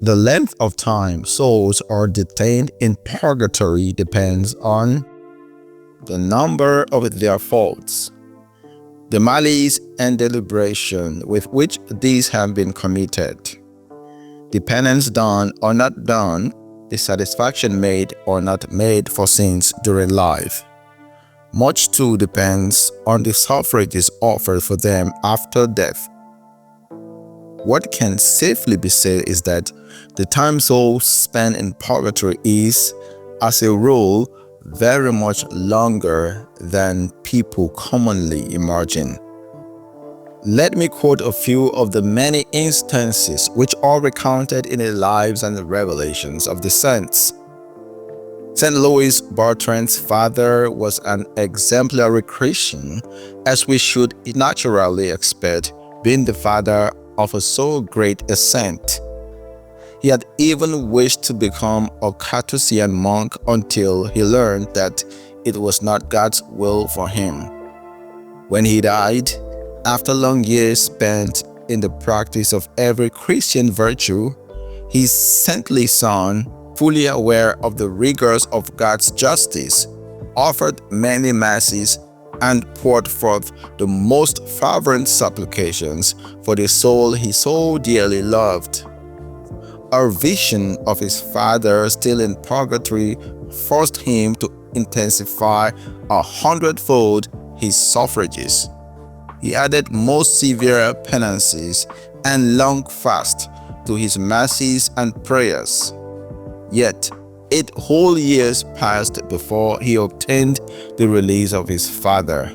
The length of time souls are detained in purgatory depends on the number of their faults, the malice and deliberation with which these have been committed, the penance done or not done, the satisfaction made or not made for sins during life. Much too depends on the suffrages offered for them after death. What can safely be said is that the time souls spend in purgatory is, as a rule, very much longer than people commonly imagine. Let me quote a few of the many instances which are recounted in the lives and the revelations of the saints. St. Louis Bertrand's father was an exemplary Christian, as we should naturally expect, being the father of so great a saint. He had even wished to become a Carthusian monk until he learned that it was not God's will for him. When he died, after long years spent in the practice of every Christian virtue, his saintly son, fully aware of the rigors of God's justice, offered many masses and poured forth the most fervent supplications for the soul he so dearly loved. A vision of his father still in purgatory forced him to intensify 100-fold his suffrages. He added most severe penances and long fast to his masses and prayers. Yet 8 whole years passed before he obtained the release of his father.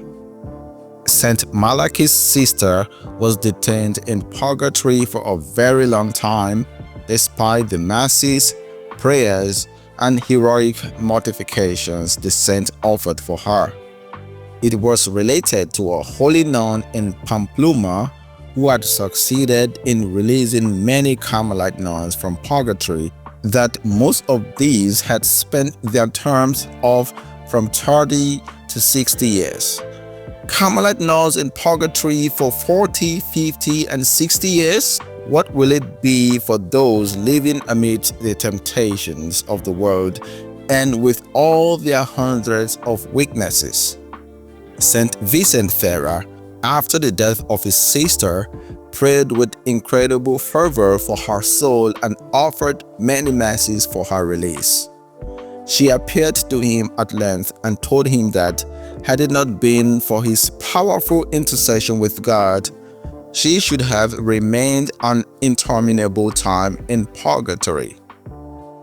Saint Malachi's sister was detained in purgatory for a very long time, despite the masses, prayers, and heroic mortifications the saint offered for her. It was related to a holy nun in Pamplona who had succeeded in releasing many Carmelite nuns from purgatory that most of these had spent their terms of from 30 to 60 years. Carmelite nuns in purgatory for 40, 50, and 60 years? What will it be for those living amid the temptations of the world and with all their hundreds of weaknesses? Saint Vincent Ferrer, after the death of his sister, prayed with incredible fervor for her soul and offered many masses for her release. She appeared to him at length and told him that, had it not been for his powerful intercession with God, she should have remained an interminable time in purgatory.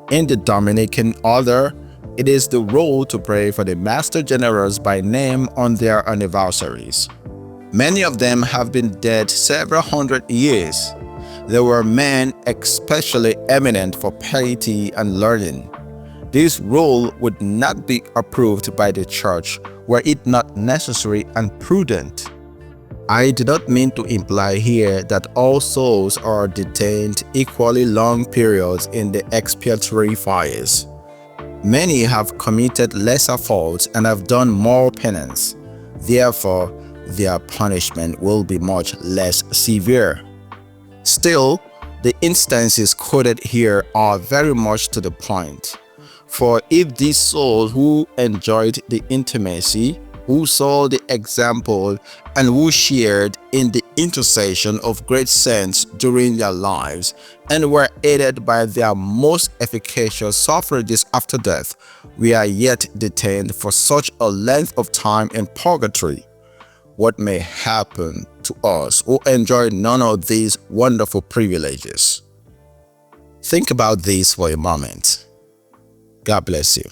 In the Dominican order, it is the rule to pray for the Master Generals by name on their anniversaries. Many of them have been dead several hundred years. They were men especially eminent for piety and learning. This rule would not be approved by the Church were it not necessary and prudent. I do not mean to imply here that all souls are detained equally long periods in the expiatory fires. Many have committed lesser faults and have done more penance. Therefore, their punishment will be much less severe. Still, the instances quoted here are very much to the point. For if these souls who enjoyed the intimacy, who saw the example, and who shared in the intercession of great saints during their lives, and were aided by their most efficacious suffrages after death, we are yet detained for such a length of time in purgatory, what may happen to us who enjoy none of these wonderful privileges? Think about this for a moment. God bless you.